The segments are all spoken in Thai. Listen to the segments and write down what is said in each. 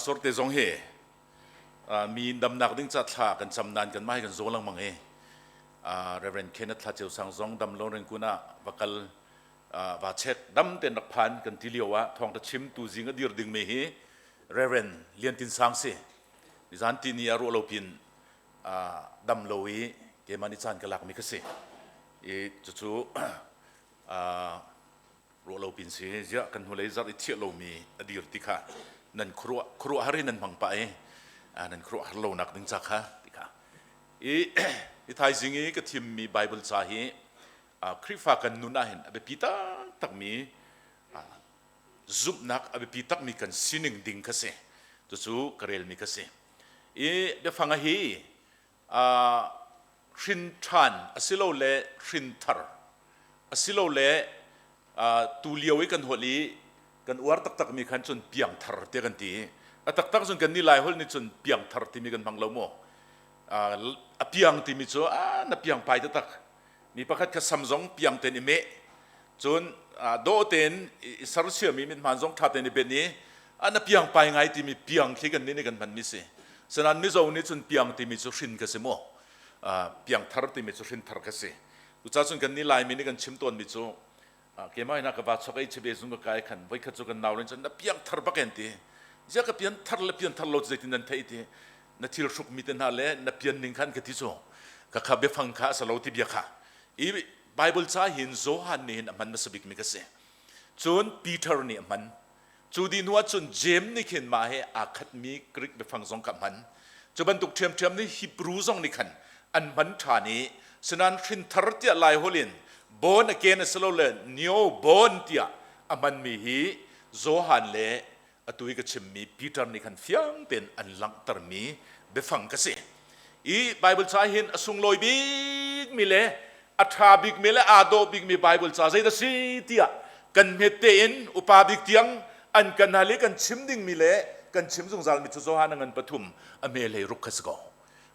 sorte zong he mi dam nak ding cha thla kan chamnan kan mai kan zolang mangi Reverend Kenneth Thacheu sang zong dam lo ren kuna vakal va chek dam ten rak phan kan tiliowa Thawngtha chim tu jing adir ding me hi Reverend Lian tin sang se zan tin ya ro lo pin dam lo wi ke mani chan kalak mi ka se e chu ro lo pin se ja kan hulai zar I thia lo mi adir tikha nan khru hari nan mang pa e nan khru har lo nak ding cha kha tikha e thai jingi ka thim mi Bible cha hi krifa kan nuna hen abe pita tak mi zup nak abe pitak mi kan sining ding ka se chu karel mi ka se e de fanga hi shin than asilo le shin thar asilo le tu liawi kan holi kan uar tak tak mi khan chun piang thar te kan ti atak tak chun kan ni lai hol ni chun piang thar ti mi kan bang lo mo a piang ti mi chu na piang pai tak mi pakhat ka samjong piang ten ime chun do ten sarsia mi min manjong tha ten be ni na piang pai ngai ti mi piang khi kan ni kan man mi se sanan mi zo ni chun piang ti mi chu shin ka se mo piang thar ti mi chu shin thar ka se tu cha chun kan ni lai mi ni kan chim ton mi chu ke mai na ka ba chakai chebe zung ka kai khan vai kha chu kan naw len chan na piang thar ba ken ti ja ka pian thar lo zaitin nan thai ti na thil suk mi ten ha le na pian ning khan ka ti chu ka kha be phang kha sa lo ti bia kha I Bible cha hin zo han ni hin aman na sabik mi ka se chun Peter ni aman chu di nuwa chun James ni khin ma he akhat mi krik be phang zong ka man chu ban tuk thiam ni Hebrew zong ni khan an man tha ni sanan thin thar tia lai holin born again aslo le new born tia aman mi hi zo han le atui ka chim mi Peter ni khan fiang ten an lang tar mi be phang ka se I Bible cha hin asung loi big mi le atha big mi le ado big mi Bible cha zai da si tia kan me te in upa big tiang an kan hali kan chim ding mi le kan chim zung zal mi chu zo han ngan pathum ame le ruk khasgo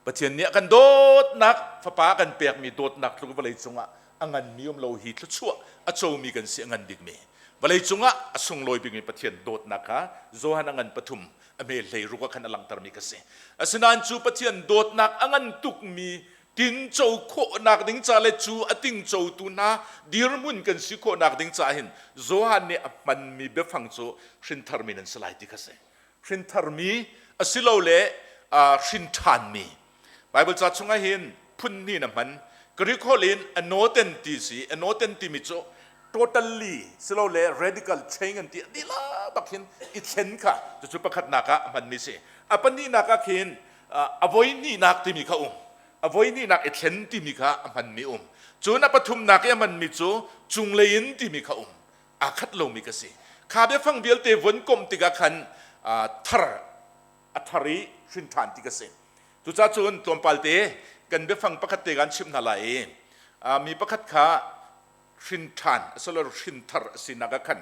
pathian ne kan dot nak fa pa kan pek mi dot nak lu balai chunga angan mium lo hi thlu chu a cho mi kan si angan big mi balai chunga asung loi big mi pathian dot nakha zo han ngan pathum ame le ruk khan alang tar mi ka se asinan chu pathian dot nak angan tuk mi tin chou kho nak ding cha le chu ating chou tu na dir mun kan si kho nak ding cha hin zo han ne apan mi be phang chu shin thar mi nan salai ti ka se shin thar mi asilo le shin than mi Bible cha chunga hin phun ni na man kri kholin anoten ti si anoten ti mi chu totally silo le radical change an ti dila bakhin I chen kha chu pakhat naka man mi se apani naka khin avoid ni nak ti mi kha avoid ni nak chen ti mi kha man mi chuna pathum nak ya man mi chu chunglein ti mi kha akhat lo mi ka se kha be phang bial te von kom ti ka khan thar athari shin than ti ka se tu cha chun tompal te kan be phang pakhat te gan chim na lai mi pakhat kha shin than asolo shin thar sinaga khan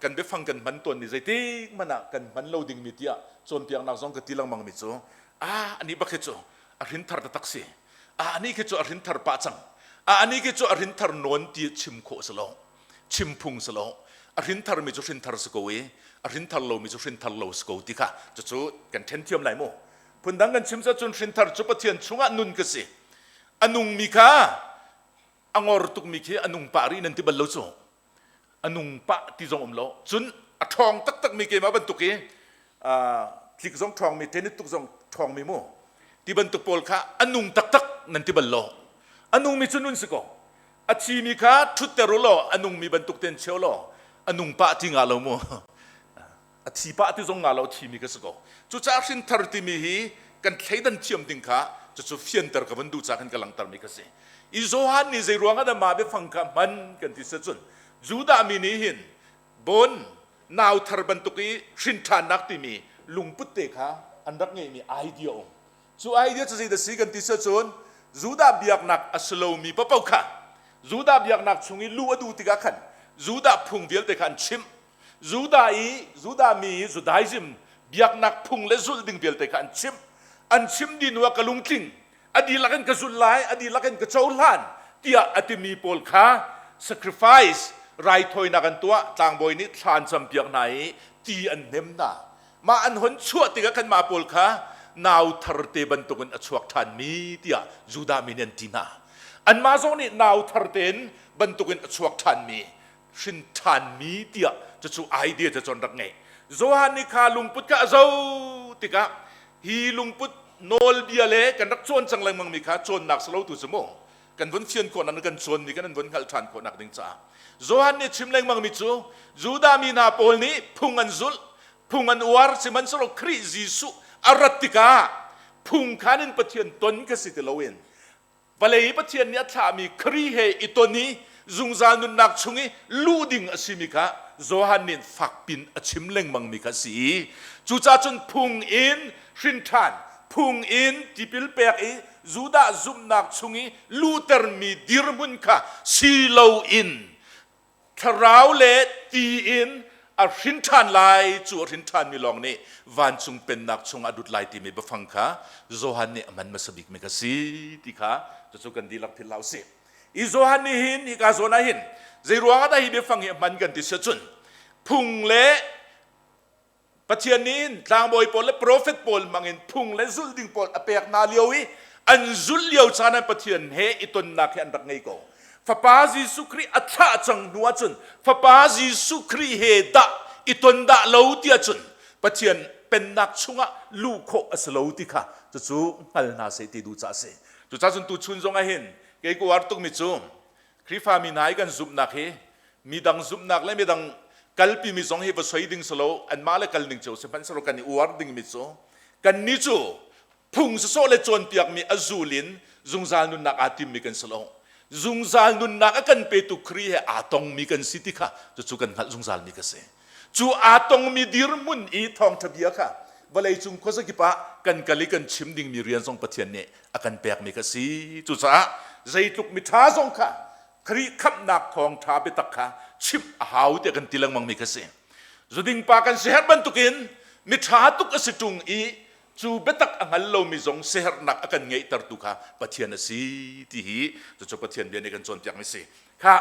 kan be phang kan man ton ni zai ti mana kan man lo ding mi tia chon piang nak zong ka tilang mang mi chu ani bakhe chu arin thar ta taksi ani ke chu arin thar pa chang ani ke chu arin thar non ti chim kho salo chim phung salo arin thar mi chu shin thar sko we arin thar lo mi chu shin thar lo sko ti kha chu kan then thiam lai mo phundang kan chim sa chun shin thar chu pathian chunga nun ka se anung mi kha angor tuk mi khe anung pa ri nan ti bal lo chu anung pa ti zong lo chun athong tak tak mi ke ma ban tu ke klik zong thong mi te ni tuk zong thong mi mo ti ban tuk pol kha anung tak tak nan ti bal lo anung mi chunun se ko achi mi kha thut te ro lo anung mi ban tuk ten cheo lo anung pa ti nga lo mo achi pa ti zong nga lo thi mi ka se ko chu cha sin thar ti mi hi kan thleidan chiam ding kha chu fian tar ka ban du cha kan ka lang tar mi ka se I zo han ni zai ruanga da ma be phang ka man kan ti se chun juda mi ni hin bon naw thar ban tuki shin than nak ti mi lungput te kha andak nge mi idea chu idea chu da si kan ti se chun juda biak nak aslo mi pa pau kha juda biak nak chungi lu adu ti ka khan juda phung bial te khan chim juda mi judaism biak nak phung le zul ding bial te khan chim an chim di nuwa kalung ting adi lakan ka zulai adi lakan ka chaulan tia atimi pol kha sacrifice rai thoi na kan tua tang boy ni than cham piak nai ti an nem na มาอันหนชั่วติกะกันมาปอลค่ะนาวทาร์เตบันตุกันอชวกทานมีเดียจูดามิเนนตินาอันมาซงนี่นาวทาร์เตนบันตุกันอชวกทานมีชินทานมีเดียจะชูไอเดียจะจนรักไงโซฮันนี่ขาลุงพุทธกะเจ้าติกะฮีลุงพุทธโนลเบียเล่กันรักชวนจังเลยมังมีขาชวนหนักสโลตุสมองกันวนเชียนคนนั้นกันชวนมีกันนั้นวนขัลทานคนหนักดิ้งจ้าโซฮันนี่ชิมเลยมังมีจูจูดามีนาปอลนี้พุงอันซุลพุงอันวาร์สิมันสโลคริจิสุอารัติกาพุงขานินปะเทียนตนกสิตลเวนวเลยปะเทียนเนี่ยถ้ามีครีเฮอิตนี้จุงจานุนักชุงลูดิงอสิมิกาโซฮันนินฝักปินอชิมเล่งมังมิกาสีจูจ่าจนพุงอินชินทานพุงอินที่พิลเปกอีจูดาจุมนักชุงลูเตอร์มีดิรมุนค่ะซีโลอินทราวเลตีอินอาชินทานไลจูอาชินทานมีลองนี่วันจุงเป็นนักชุงอดุดไลที่มีบฟังค่ะโซฮันนี่มันมาสบิกมิกาสีที่ค่ะจะสุกันดีลักทิลลาวสิอิโซฮันนี่หินอิกาโซนาหินใจรัวก็ได้ฮิบฟังมันกันที่เสจุนพุงเละปัจเจียนินทางบอยปอลและโปรเฟตปอลมังอินพุงและซุลดิงปอลอเปียกนาเลียวอีอันซุลเลียวชานันปัจเจียนเฮอิตนนักอันรักไงก็ฟาปาจิสุครีอัชาจังนัวจุนฟาปาจิสุครีเฮดะอิตนดะเลวเตียจุนปัจเจียนเป็นนักชุงะลูกโคอสเลวติค่ะจะจูฮัลนาเสติดูจ่าเสจุจ่าจุนตูชุนจงอาหินเกี่ยวกับตุกมิจูคริฟามีนายกันซุบนักเฮมีดังซุบนักและมีดังกัลปีมิจงเฮบสวยดิ้งสโลอันมาเลกัลดิ้งจูเซปันสโลกันนี่อวาร์ดิ้งมิจูกันนี่จูพุงสโซเลจวนเปียกมีอจูลินจุงซานุนนักอาติมมีกันสโลจุงซานุนนักกันเปตุครีเฮอาตงมีกันสิติค่ะจะจูกันจุงซาลมีกันเสจูอาตงมีดิรมุนอีทองทะเบียค่ะวันเลยจุงโคสกิปะกันกะลิกันชิมดิ้งมีเรียนทรงปะเทียนเนี่ยอากันเปียกมีกันสิจูจ้าใจตุกมิท้าทรงค่ะครีขับนักทองท้าไปตักค่ะชิมหาวเดียกันตีลังมังมีกันสิจุดิ้งปากันเสียบันตุกินมิท้าตุกสิจุงอีจูเบตักอังฮัลโลมิจงเสียนักอากันไงตรตุค่ะปะเทียนสิที่ฮีจะจบปะเทียนเดียนกันจนเปียกไม่สิค่ะ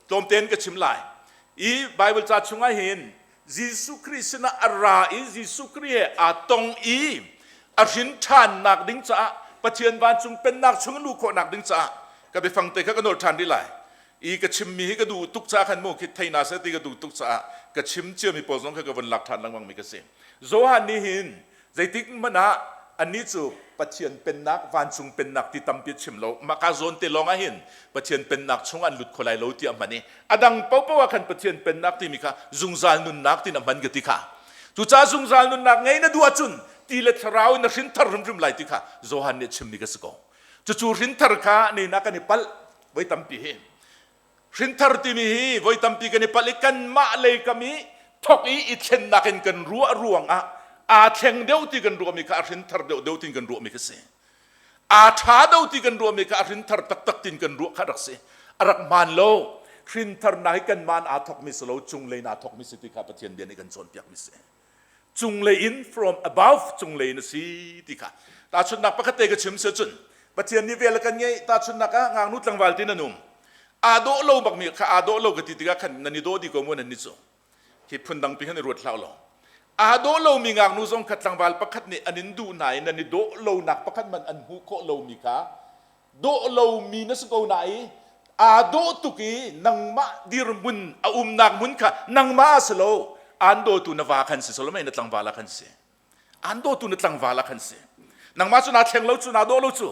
ตอมเต้นก็ชิมลายอีไบเบิลจัดชงให้เห็นยิสุคริสต์น่ะอาราอียิสุคริสต์อาตงอีอาชินทานนักดิ้งจ้าปะเทียนบานจุงเป็นนักชงลูกโคนักดิ้งจ้าก็ไปฟังเตะก็โนดทานได้เลยอีก็ชิมมีก็ดูตุกจ้าขันโมคิดไทยนาเสติก็ดูตุกจ้าก็ชิมเชื่อมีปอสองก็วันหลักฐานลังวังมีก็เสียโซฮันนี่หินใจติ๊กมันนะอันนี้จูปะเทียนเป็นนักวานจุงเป็นนักที่ตั้มพิชิมโลมาคาโซนเตลองหินปะเทียนเป็นนักชงอันหลุดคนไหลโลที่อันมันนี่อดังเป้าเป้าว่าขันปะเทียนเป็นนักที่มีค่ะจุงซาลนุนนักที่อันมันก็ที่ค่ะจุจ้าจุงซาลนุนนักไงนะดูอาจุนที่เล็ดราวนักสินทารุมไหลที่ค่ะโซฮันนี่ชิมมีก็สกอจู่ๆรินทร์ข้านี่นักนี่พัลไว้ตั้มปีเฮรินทร์ที่มีไว้ตั้มปีกันนี่พัลกันมาเลยก็มีทอกอีอิเชนนักกันรัวรวงอาเทงเดียวที่กันรัวมีค่ะรินทร์เดียวที่กันรัวมีก็เสียอาท้าเดียวที่กันรัวมีค่ะรินทร์ตักที่กันรัวค่ะรักเสียรักมันโลรินทร์นักกันมันอาทอกมิสโลจุงเลยนาทอกมิสติค่ะปะเทียนเดียนกันจนเปียกมิเสจุงเลย in from above จุงเลยนะสิที่ค่ะตาชุนนักปะคัตเตก็ชิมเสจุนปะเทียนนี่เวลกันไงตาชุนนักงานนุตังวัลตินันุ่มอาโดโลบักมีค่ะอาโดโลกติติกะขันนันนิโดดีกว่ามันนิโซที่พุ่นดังปีขันในรถเล่าลงอาโดโลมีงานนุซงขัดตังวัลปะคัตนี่อันนินดูไหนนันนิโดโลนักปะคัตมันอันหูโคโลมีค่ะโดโลมีนัสโกไหนอาโดตุกีนังมาดิรมุนอานักมุนค่ะนังมาสโลอันโดตุนวาคันสิสโลไม่นัตังวาลาคันสิอันโดตุนตังวาลาคันสินังมาสุนาเทงโลจุนาโดโลจุ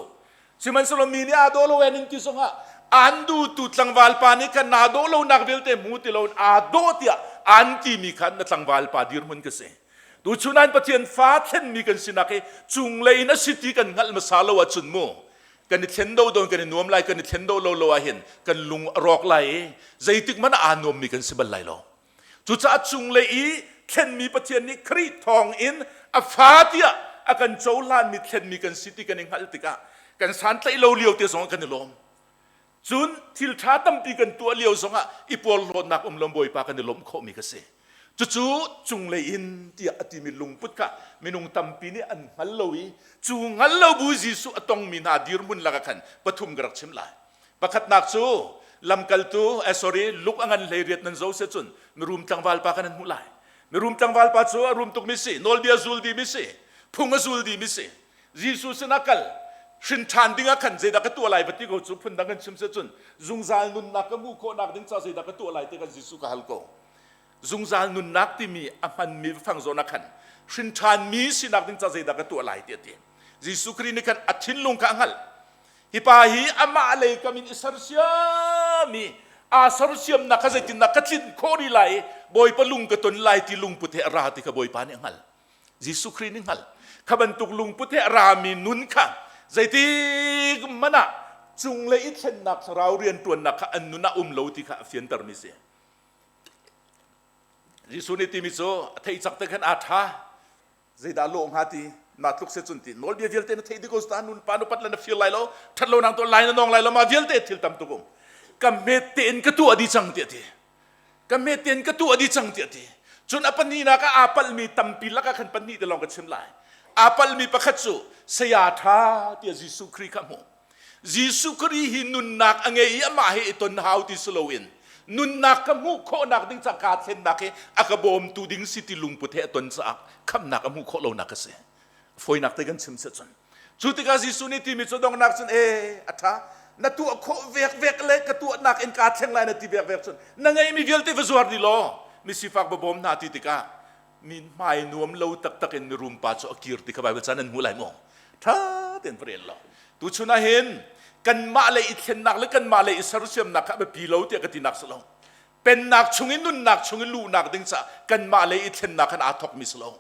สิมันสโลมีนี่อาโดโลเวนินกิสงะอันดูตุตังวาลปานิกันนาโดโลนักเวลเตมูติโลอาโดเตียอันที่มีขันนัตังวาลปาดิรมุนกันสิดูชุนันปะเทียนฟ้าเทนมีกันสินักจุงเลยนัสิติกันงัลมาซาลวะจุนโมกันเทนโดโดนกันนวมไลกันเทนโดโลโลอาเห็นกันลุงรอกไลใจติกมันอานวมมีกันสิบัลไลโลจุจ้าจุงเลยเทนมีปะเทียนนี้ครีทองอินอฟาเตียอากันโจลานมีเทนมีกันสิติกันเองฮัลติกะกันสันไตโลเลียวเตียสองกันในลมจุนทิลชาตั้มปีกันตัวเลียวสองอีปอลโลนักลมบอยปากันในลมโคมีกันเสจู่จุงเลยอินที่อติมิลุงพุทธะมินุงตั้มปีนี้อันฮัลโลวีจูฮัลโลบูจิสุอตองมีนาดิรมุนลักกันปฐุมกระชิมลายปะขัดนักจูลำกัลตูsorryลุกอังันเลยเรียดนันโจเสจุนมีรูมตังวาลปากันนั้นมุลาย มีรุมจังวัลปัจจุรุมตุกมิสินอลเบียซูลดีมิสิพุงซูลดีมิสิยิสุสนักลชินชานดิ้งขันเจดักตัวไหลปฏิโกจุพุนดังกันชิมเสจุนจุงซาลนุนนักมูโคนักดิ้งซาเจดักตัวไหลเตกันยิสุกฮัลโกจุงซาลนุนนักที่มีอามันมีฟังโซนักขันชินชานมีสินักดิ้งซาเจดักตัวไหลเตติยิสุครีนิกันอัดชินลุงขังฮัลฮิปาฮีอามาเลกามินอิสรเซียมีอาสรเซียมนักเจตินนักชินโคดีไหลบอยปลุงกตนไหลที่ลุงพุทธราติขบอยปานิฮัลยิสุครีนิฮัลขบันตุกลุงพุทธรามีนุนขังใจที่มันอะจุงเลยอิเช่นนักเราเรียนตัวนักอันนุนาโลติค่ะเฟียนตร์มิเซยิสุนิติมิโซเที่จักเตกันอาท่าใจดาโลงฮาตีนัดลุกเสจุนตีนอลเบียเวลเตนเที่ดิโกสตานุนปานุปัตลันฟิลไลโลทัดโลนังตัวไลน์นองไลโลมาเวลเตทิลตัมตุกงกัมเมเตนกตัวอดีจังเตียตีกัมเมเตนกตัวอดีจังเตียตีจนอปันนีนักอาปัลมีตัมปิลักขันปันนีเดลองกันเชื่อมไลอาปัลมีประคัตสุสยาธาเตียยิสุครีขโมยิสุครีหินุนนักอังเงียมาเหตุนฮาวติสโลวินนุนนักขมูโคนักดิ้งจากการเช่นนักอักบอมตูดิ้งสิติลุงพุทธตนสักคำนักขมูโคโลนักเสฟอยนักเตกันชิมเสจนจุดที่กายิสุนิติมิจดองนักจนอัฐานัตัวโคเวกเวกเล็กตัวนักเอ็นการเช่นไรนัติเวกเวกจนนั่งไงมีเวลติฟสวรดิโลมิสิฟักบบอมนาติติกามีไม่นวมเลวตักตักในรูมปัจจุบันที่เขาไปเป็นจันทร์มูลายมองท่าเต็มเปลี่ยนแล้วตุชุนาเห็นกันมาเลยอิเทนนักและกันมาเลยอิสรุเซียมนักแบบปีเลวเตียกันที่นักสลองเป็นนักชงอินุนนักชงอิลูนักดึงซะกันมาเลยอิเทนนักกันอาทอกมิสลอง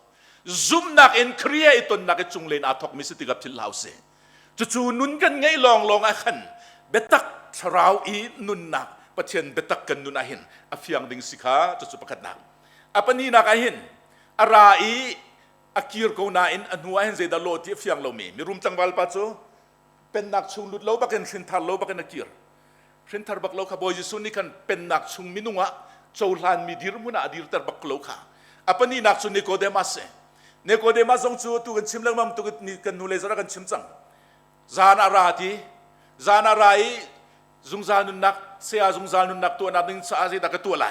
ซุ่มนักเอ็นเครียตนนักจงเลนอาทอกมิสติกับทิลลาวเซจู่ๆนุนกันไงลองอาขันเบตักชราวอีนุนนักประเทศเบตักกันนุนอาหินอาฟิยังดึงสิขาจู่ๆประคัดนักอาปนีนักอาหินอาราอีอากิร์โกนาอินอันหัวเห็นใจดาโลที่ฟิยังเรามีรุมจังวัลปัจจุเป็นนักชุงลุดเลวบักเห็นชินทาร์เลวบักเห็นอากิร์ชินทาร์บักเลวข้าบอยยิสุนี่กันเป็นนักชุงมินุงะโจลานมีดิรมุนาดิรตาร์บักเลวข้าอาปนีนักชุงนิโคเดมัสจงจูตุกันชิมเรื่องมั่งตุกันนี่กันนูเลซากันชิมจังจานาราตีจานาราอีจุงจานุนักเสียจุงจานุนักตัวนักนึงสะอาดดักตัวไหล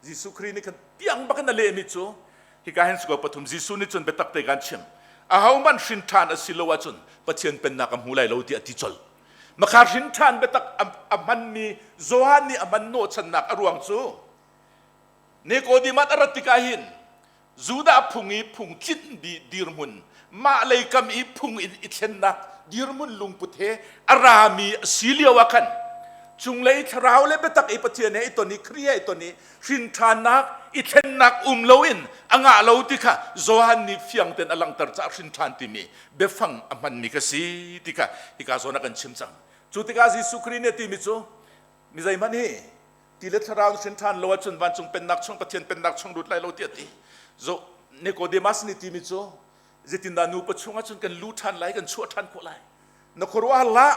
ยิสุครีนี่กันเปียงบักกันนั่นเลยมิจูฮิกาเห็นสกปรกยิสุนี่จนเบตักเตกันชิมอาหามันชินทานอสิโลวะจนปะเทียนเป็นนักมูไลโลที่อติจลมาขาชินทานเบตักอามันมีโซฮานี่อามันโนชันนักอรวงจูเนโกดิมัตอรติกาหินจูดาพุงอีพุงคิดดีรมุนมาเลยกำอีพุงอิเทนนักดีรมุนลุงพุทธอารามีสิเลียวกันจุงเลยทราวเลยเบตักอีปะเทียนไอตัวนี้เครียไอตัวนี้ชินทานักอิเทนนักโลวินอ่างอาโลติค่ะโซฮันนี่เฟียงเต็นอลังตรจากชินทานติมีเบฟังอามันมีกษีติค่ะฮิกาโซนักันชิมจังจุดที่กาซิสุครีเนติมิจูมิใจมันนี่ที่เลทราวชินทานโลวจนวันจงเป็นนักชงปะเทียนเป็นนักชงดุดไลโลเตียติโซเนโคเดมัสนี่ติมิจูเจตินดานูปะชงจนกันลูทันไลกันชั่วทันโคไลนกรัวละ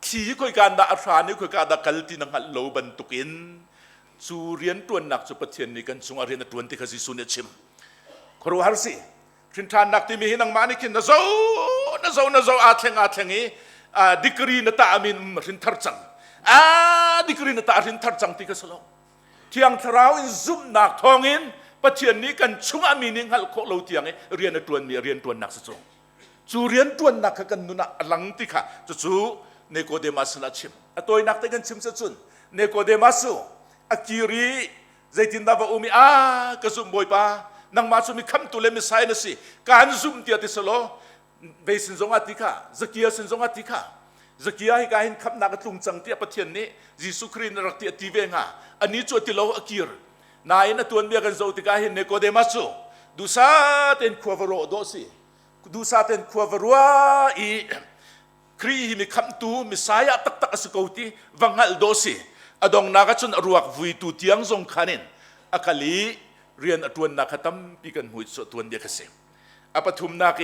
ที่คุยกันดาอัฟรานี่คุยกันดาคัลตินังฮัลโลบันตุกินจูเรียนตัวนักจุปเทียนนี่กันจงเรียนตัวที่เขาสิสุนชิมครัวฮาร์ซีชินทานนักที่มีหินังมานิกินนะโซอาเทงอีดิกรีนตาอามินรินทาร์จังดิกรีนตารินทาร์จังที่เขาสโลที่ยังทราวอินซุมนักทองอินปะเทียนนี้กันชงอามินิงฮัลโคโลที่ยังเรียนตัวมีเรียนตัวนักสุดจูเรียนตัวนักกันนุนะหลังที่ค่ะจู่เนโคเดมัสนัดชิมตัวนักที่กันชิมสุดเนโคเดมัสอากิริใจตินดาวอุมิกระซุมบอยปานังมาสุมิคำตุเลมิไซน์สิการซุมเตียติสโลเบสินจงอาติค่ะสกียสินจงอาติค่ะสกียให้การคำนักตุงจังเตียปะเทียนนี้ยิสุครีนรักเตียติเวงฮะอันนี้จวดติโลอากิรนายนัตัวเมียกันโจติกาเห็นเนโคเดมัสดูซาเต็นควาฟโรโดสิดูซาเต็นควาฟรัวอีครีมีคำตูมิสายตักสกอติวังฮัลโดสิอดองนักชนรวกวิตุเตียงทรงขันินอากาลีเรียนอตวนนักตั้มปีกันหุ่ยสตวนเดียกเสมอปฐุมนัก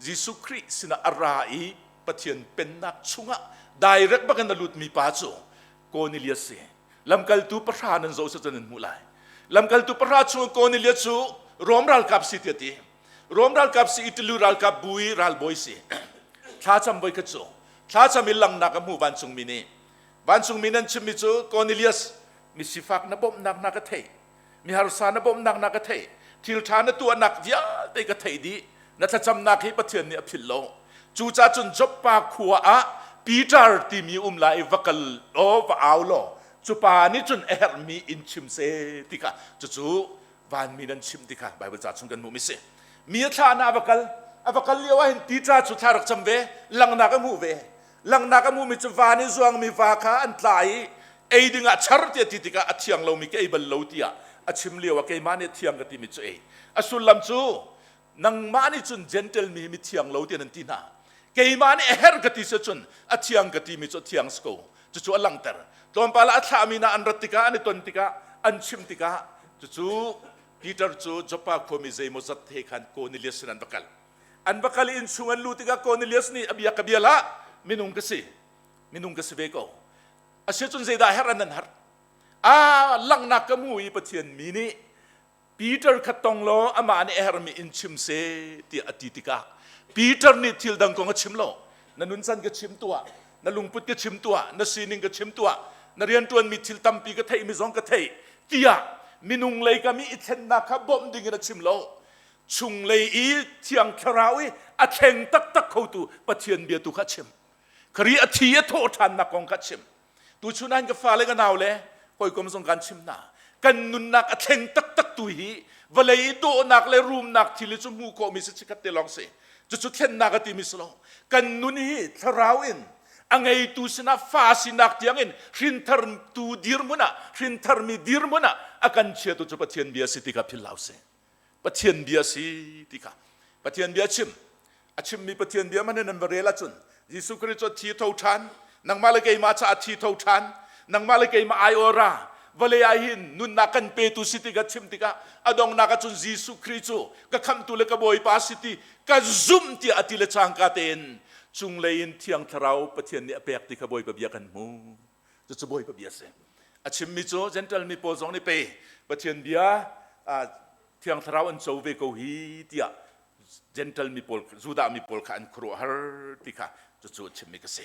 ยิสุคริสนาอาราอีปะเทียนเป็นนักชุงะได้รักบักันนลุดมีป้าโจโกนิเลียสลำกัลตูประธานันโจสจันนมูลายลำกัลตูประธานชงโกนิเลียสูรวมรัลกับสิเตียตีรวมรัลกับสิอิตลูรัลกับบุยรัลบอยสิท้าจำบอยกัจโจท้าจำมิลังนักมูบันชงมินีวันสุงมินันชิมิจูโกนิเลียสมิสิฟักนับบนักเทย มีฮารุสานบอมนักนักกระเทยทิลชานตัวนักเดียเตกระเทยดีนัทจำนักให้ประเทศนี้พิลโลจูจ่าจนจบปากขัวอะปีเตอร์ที่มีลายวักลโอวะเอาโลจุปานี่จนเอร์มีอินชิมเซติกาจู่วันมีนันชิมติกาไบเบิลจ่าชงกันมุมิเซมีทานาวักลเลี้ยวเห็นตีจ่าจุทารักจำเวลังนักมูเวลังนักมูมิจวานิจวงมีวาคาอันตายไอดึงอัชรเตียติกาอัจฉริยเรามีแค่บัลลูตียอัชิมเลี้ยวว่าแค่มานี่เทียงกันที่มิจุเออสุลลัมจูนังมานี่จุนเจนเทลมีมิเทียงเราตีนันตีน่าแค่มานี่เฮร์กติเสจุนอัจฉริยกันที่มิจุเทียงสโกจู่อลังเตอร์ตอนปาละอัชามีนาอันรัติกาอันตนติกาอันชิมติกาจู่ปีเตอร์จู่จบปากคมิเซมุสัตเทขันโคนิเลียสนันบักลอันบักลอินสุงันลูติกาโคนิเลียสนี่อบิยากบิยละมินุงกสิเวโกอาเชจุนเซดาเฮรันนันฮาร์ลังนักมูอีปะเทียนมินิปีเตอร์ขัดตองโลอามานี่เฮรมีอินชิมเซติอติติกาปีเตอร์นี่ทิลดังกงก็ชิมโลนันุนซันก็ชิมตัวนัลุงพุทธก็ชิมตัวนัซีนิงก็ชิมตัวนัเรียนตัวมีทิลตัมปีก็เทยมีซองก็เทยตียมินุงเลยก็มีอิเทนนักบอมดิ่งก็ชิมโลชุงเลยอีเทียงคราวอาเชงตักเขาตูปะเทียนเบียตุขัดชิมครีอาทีโททันนักกงขัดชิมตูชุนันก็ฟ้าเลยก็นาวเลยคอยกรมส่งการชิมนากันนุนนักเชงตักตุยเวลาอีโดนักเลยรูมนักที่ลิจุมูโกมิสิชิกัดเตลองเซจุดเทียนนักที่มิสโลกันนุนฮีทราวอินอังไงตูสินะฟ้าสินักที่ยังอินรินทาร์ตูดีร์มุนะรินทาร์มีดีร์มุนะอากันเชื่อตุจุปเทียนเบียสิติกาพิลาวเซปเทียนเบียสิติกาปเทียนเบียชิมอาชิมมีปเทียนเบียมันนั่นบริเวณจุนยิสุคริสต์ที่เท่าทันนังมาเลเกยมาชาที่เท่าทันนังมาเลเกยมาไอโอราวเลอาหินนุนนักันเปตุสิติกาชิมติกาอดองนักจุนยิสุคริสต์ก็คำตุเลกบอยปาสิติก็ซุ่มที่อติเลชังกาเตนจุงเลยนเทียงทราวปะเทียนเนี่ยเปียกติกบอยปะเบียกันมูจะบอยปะเบียเสอาชิมมิโจเจนทัลมีโพซองนี่เปปะเทียนเบียเทียงทราวอันโจเวโกฮีติยเจนทัลมีโพลจูดามีโพลขันครัวฮาร์ติกาจะชิมมิกเส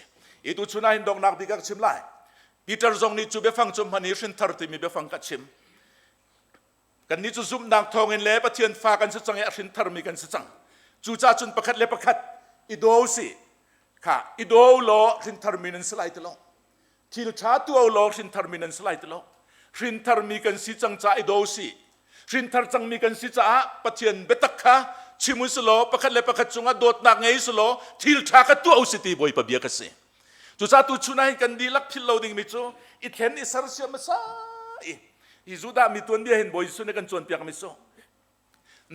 อีตุชุนัยดองนักติกาชิมไลปีเตอร์ซองนี่จูเบฟังจุมฮันนี่ชินทาร์ติมีเบฟังกัดชิมกันนี่จูซุ่มนักทองเงินเล่ปะเทียนฟ้ากันสัจังเอชินทาร์มีกันสัจังจูจ่าจุนประคัดเล่ประคัดอีโดสิค่ะอีโดโลชินทาร์มีนันสไลต์โลทิลชาตัวโลชินทาร์มีนันสไลต์โลชินทาร์มีกันสิจังจ่าอีโดสิชินทาร์จังมีกันสิจ่าปะเทียนเบตักค่ะชิมุสโลประคัดเล่ประคัดจุงอ่ะโดดนักไงสโลทิลชากันตัวเอาสิตีบอยปะเบียกันสิจู่จ้าตัวชุนัยกันดีลักพิลโลดิ่งมิจูอิเทนอิสารเสียมาซาอิจูดามีตัวเดียเห็นบอยสุนัยกันจวนเปียกมิจู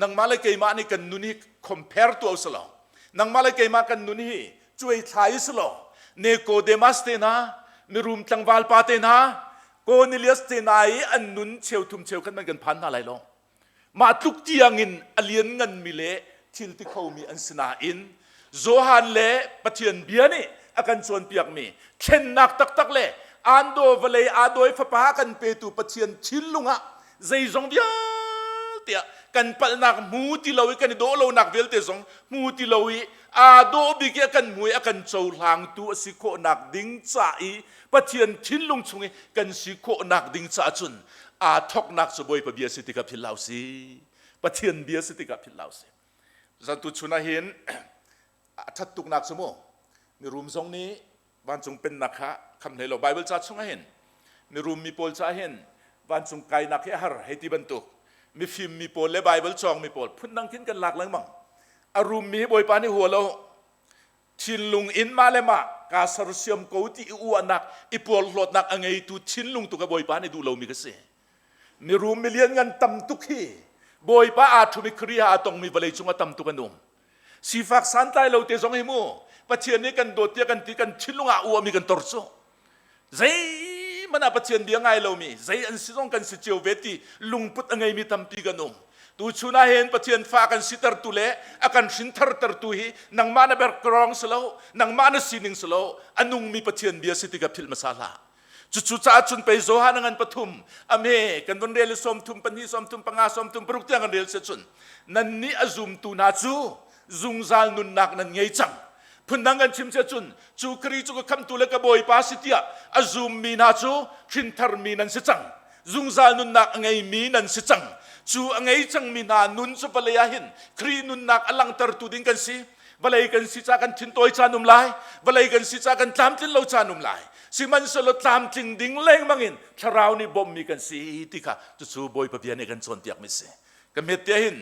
นังมาเลเกยมานี่กันนุนี่ compare ตัวสโลนังมาเลเกยมากันนุนี่ช่วยทายสโลเนโกเดมัสเตนะมีรูมตังวาลปาเตนะโกนิเลียสเตนายอันนุนเชียวทุ่มเชียวกันมันกันพันอะไรลงมาทุกที่ยังอินอเลียนเงินมิเลทิลที่เขามีอันสนาอินโจฮันเล่ปะเทียนเบียนี่อากันชวนเปียกมีเช่นนักตักเล่อันโดวเลยอาโดยฟ้าพากันเปตูปะเทียนชิลลุงะใจจงเบียเตียกันปนักมูติลาวิกันโดเรานักเวลเตจงมูติลาวิอาโดบิกกันมวยอากันโจหางตัวสิโคนักดิ้งจ่ายปะเทียนชิลลุงชงกันสิโคนักดิ้งจ่าจุนอาทอกนักสบอยปะเบียสิติกับพิลาวซีปะเทียนเบียสิติกับพิลาวซีจันตุชุนาเห็นทัดตุกนักสมอในรูมทรงนี้วันจงเป็นนักฮะคำในเราไบเบิลจัดช่วงเห็นในรูมมีโพลจะเห็นวันจงไกนักให้ฮาร์ให้ที่บรรทุกมีฟิล์มมีโพลและไบเบิลจองมีโพลพุ่นนั่งกินกันหลักเลยมั้งอารูมมีบอยปานี่หัวเราชินลุงอินมาเลยมากาสรเสียมกูที่อ้วนนักอีโพลหลดนักอะไรตัวชินลุงตัวกับบอยปานี่ดูเรามีกระเสมีรูมมีเลี้ยงเงินตำตุกฮีบอยปาอาทุมิครีฮาตรงมีวลัยจุงตำตุกันนุ่มสีฟักสันไตเราเตะสองให้มูปะเทียนนี้กันโดดเตียกันตีกันชิลลุงอาอัวมีกันตอร์โซใจมันอาปะเทียนเบียงไงเรามีใจอันสิต้องกันสิเจียวเวทีลุงพุทธไงมีทำปีกันนุ่มตูชุนาเห็นปะเทียนฟ้ากันสิตรตุเล่อากันสินทร์ตรตุฮีนังมานะเบรกรองสโลนังมานะสินิงสโลอันนุ่งมีปะเทียนเบียสิติกับพิลมาซาลาจุดจ้าจุนไปโซฮานังอันปฐุมอเมกันวันเรียลสมทุมปันฮีสมทุมปังอาสมทุมปรุกเตียงกันเรียลเสจุนนันนี่อซุมตูนาจูซุงซาลนุนนักนันไงจังพุ่นนังกันชิมเสจุนจูครีจูก็คำตุเลกบอยปาสิเตียอซุมมีนาจูชินทาร์มีนันเสจัง zung zal nun nak angai mi nan si chang chu angai chang mi na nun chu balaya hin khri nun nak alang tar tu ding kan si balai kan si cha kan thin toi cha num lai balai kan si cha kan tlam tin lo cha num lai si man so lo tlam ting ding leng mangin tharau ni bom mi kan si ti kha chu boy pa bian ne kan chon tiak mi se ka met te hin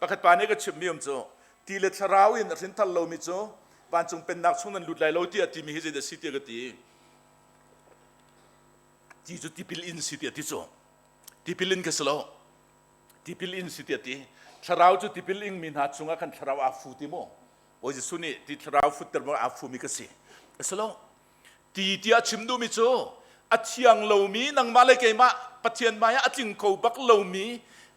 pakhat pa ne ka chim mi chu ti le tharau in rin thal lo mi chu pan chung pen nak chung nan lut lai lo ti ati mi hi je de si ti ka ti chu tipil in si ti ati chu tipil in ka slo tipil in si ti ati tharau chu tipil ing min ha chunga kan tharau a fu ti mo oi je suni ti tharau fu ter mo a fu mi ka si slo ti tia chimdu mi chu athiang lo mi nang ma le ke ma pathian ma ya ating ko bak lo mi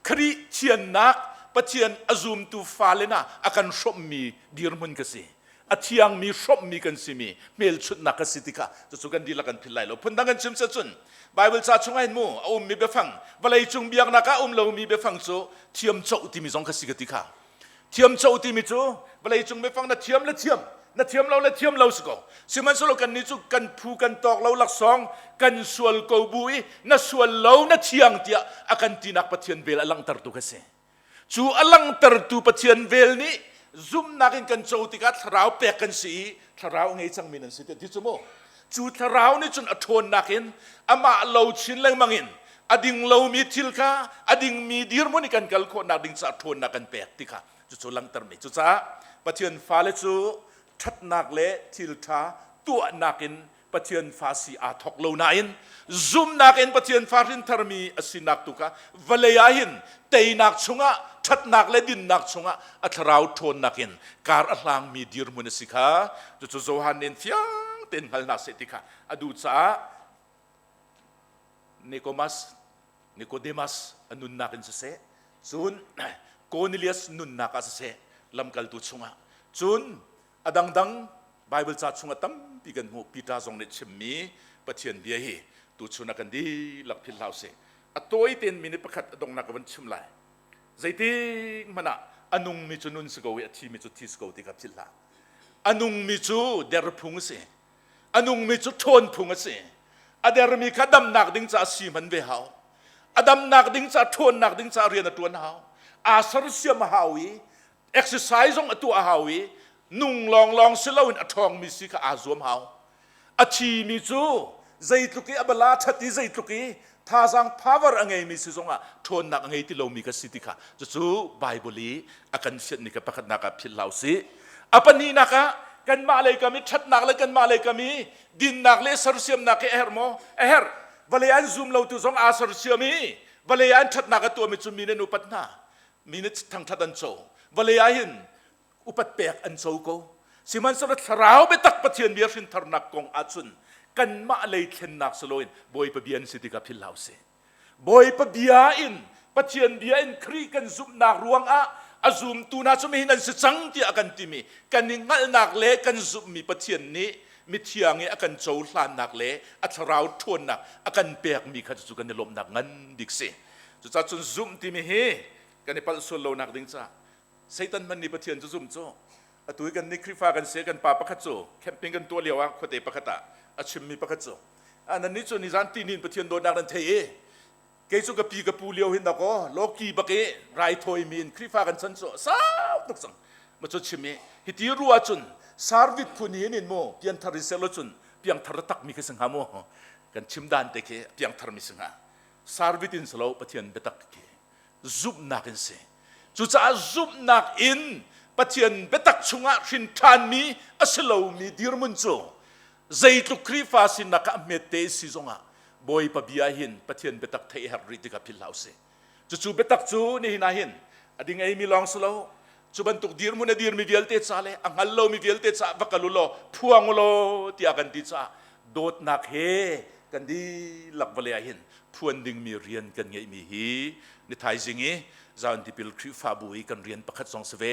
khri chian nak pathian azum tu falena akan shop mi dirmun ka si athiang mi shop mi kan si mi mel chut na ka si ti ka chu kan dila kan philai lo phundangan chim sa chun bible cha chungai mu mi be phang balai chung biak na ka lo mi be phang chu thiam chau ti mi jong ka si ka ti kha thiam chau ti mi chu balai chung be phang na thiam le thiam na thiam lo sko siman solo kan ni chu kan phu kan tok lo lak song kan sual ko bui na sual lo na thiang tia akan tinak pathian vel alang tar tu ka se chu alang tar tu pathian vel ni zum nakin kan chau ti ka tharau pe kan si tharau ngei chang min si ti chu mo chu tharau ni chun athon nakin ama lo chin leng mangin ading lo mi thil ka ading mi dir mo ni kan kal kho na ding cha thon na kan pe ti ka chu lang tar mi chu cha pathian fa le chu that nak le thil tha tua nakin pathian fa si a thok lo nain zum nakin pathian fa rin tharmi asinak tu ka valaya hin tei nak chunga that nak le din nak chunga atharau thon nakin kar atlang mi dir mun sikha chu zo han nen fiang ten hal na se tikha adu cha Nicodemus anun nakin se chun Cornelius nun naka se lamkal tu chunga chun adang bible cha chunga tam pigan mu pita jong ne chimmi pathian bia hi tu chuna kan di lak phil lau se atoi 10 minute pakhat adong na kan chim lai zaiti mana anung mi chunun se go athi mi chu this go ti ka phil la anung mi chu der phung se anung mi chu thon phung se ader mi khadam nak ding cha si man ve hao adam nak ding cha thon nak ding cha rian atun hao asar siam hawi exercise ong atu hawi nung long silo in athong mi si ka azom hao achi mi chu zaitluki abala thati zaitluki thazang power angai mi si zonga thon nak angai ti lo mi ka sitika chu bible akan set ni ka pakhat na ka philau si apani naka kan malai kami that nak le kan malai kami din nak le sarsiam nak e hermo her valian zoom lo tu zong asar siami valian that nak tu mi chu mi ne nu patna minute thang thatan cho valiahin upat pek an so ko siman sarat sarau betak pathian biar sin tharnak kong achun kan ma lei thlen nak saloin boy pa bian sitika phillau se boy pa bia in pathian bia in khri kan zum nak ruang a azum tu na chumi hinan se chang ti akan timi kan ningal nak le kan zum mi pathian ni mi thiange akan chou hlan nak le a tharau thon nak akan pek mi kha chu kan lom nak ngan dikse chu cha chun zum ti mi he kan pal so lo nak ding cha Satan man ni pathian chu zum cho atui kan ni khrifa kan se kan pa pakhat cho camping kan to lewa khote pakhata achim mi pakhat cho anan ni chu ni zan ti nin pathian do nak dan thei ke chu ka pi ka pu leo hin da ko loki bake rai thoi min khrifa kan chan cho sa tuk sang ma chu chimi hiti ruwa chun sarvit phun hin in mo pian thar selo chun piang thar tak mi ke sang ha mo kan chim dan te ke piang thar mi sang ha sarvit in selo pathian betak ke zub nak in se chu cha zub nak in pathian betak chunga thin than mi aslo mi dirmun cho zaitu krifa sin naka mete si zonga boy pa biahin pathian betak thei har ri tika phil hause chu betak chu ni hinahin ading ai mi long slo chu bantuk dirmun dir mi velte chale angal lo mi velte cha vakalulo phuangulo ti akan ti cha dot nak he kan di lakvaleahin phuanding mi rian kan ngai mi hi ni thai jingi zan tipil khri fa bui kan rian pakhat song seve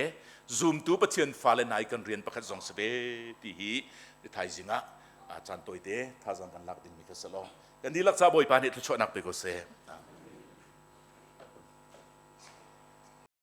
zoom tu pathian fale nai kan rian pakhat song seve ti hi ni thai jinga a chan toite thazang kan lak ding mi ka salo kan di lak cha boi pa ni thu chonak pe ko se